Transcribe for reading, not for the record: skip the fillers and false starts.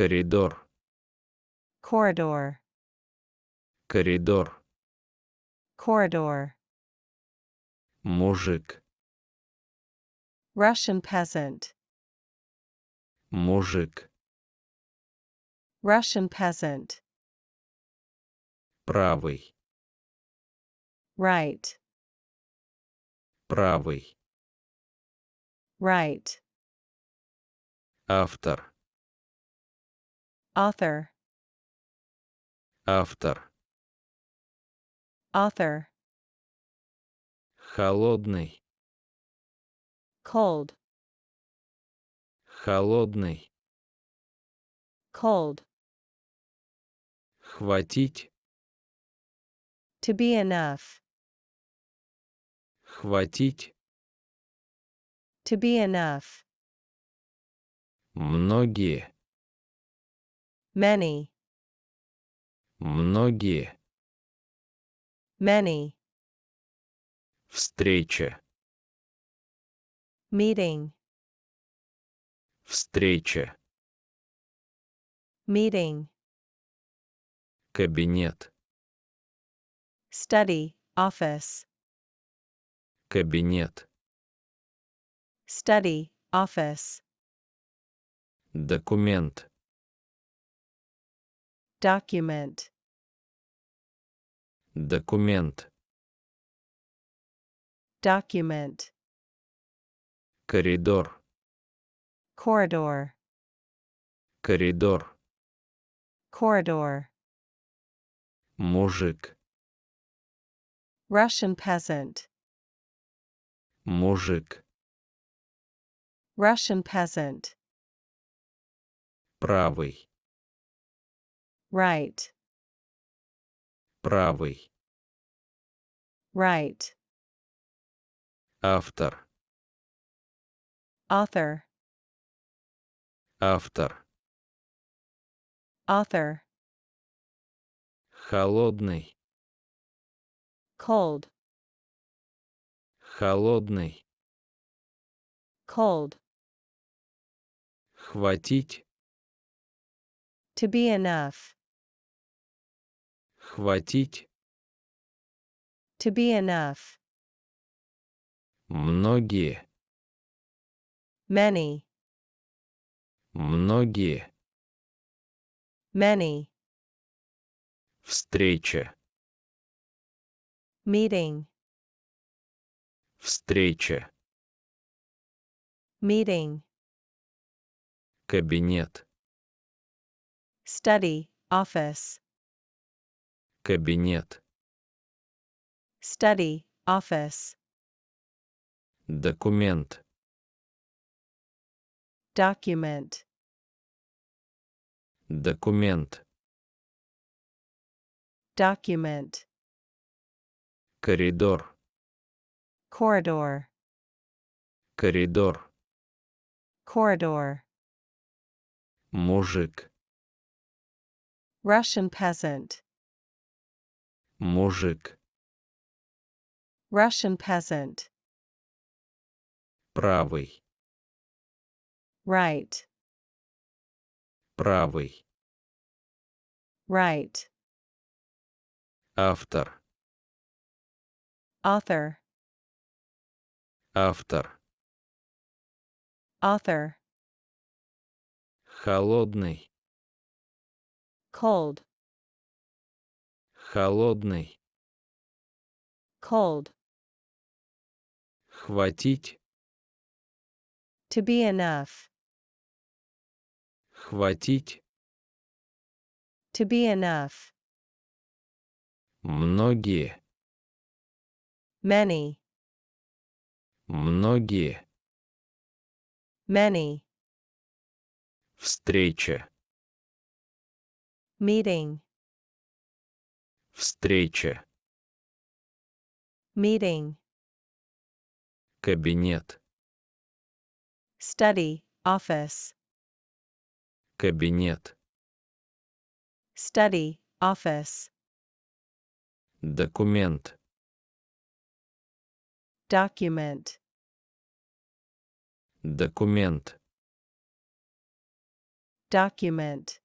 Коридор. Corridor. Коридор. Corridor. Мужик. Russian peasant. Мужик. Russian peasant. Правый. Right. Правый. Right. Автор. Author. Автор. Author. Холодный. Cold. Холодный. Cold. Хватить. To be enough. Хватить. To be enough. Многие. Many. Многие. Many. Встреча. Meeting. Встреча. Meeting. Кабинет. Study. Office. Кабинет. Study. Office. Документ. Document. Документ. Document. Коридор. Corridor. Коридор. Corridor. Мужик. Russian peasant. Мужик. Russian peasant. Правый. Right. Правый. Right. Автор. Author. Автор. Author. Холодный. Cold. Холодный. Cold. Хватить. To be enough. Хватить. To be enough. Многие. Many. Многие. Many. Встреча. Meeting. Встреча. Meeting. Кабинет. Study. Office. Кабинет. Study. Office. Документ. Document. Документ. Document. Коридор. Corridor. Коридор. Corridor. Мужик. Russian peasant. Мужик. Russian peasant. Правый. Right. Правый. Right. Автор. Author. Автор. Author. Холодный. Cold. Холодный. Cold. Хватить. To be enough. Хватить. To be enough. Многие. Many. Многие. Many. Встреча. Meeting. Встреча. Meeting. Кабинет. Study. Office. Кабинет. Study. Office. Документ. Document. Документ. Document.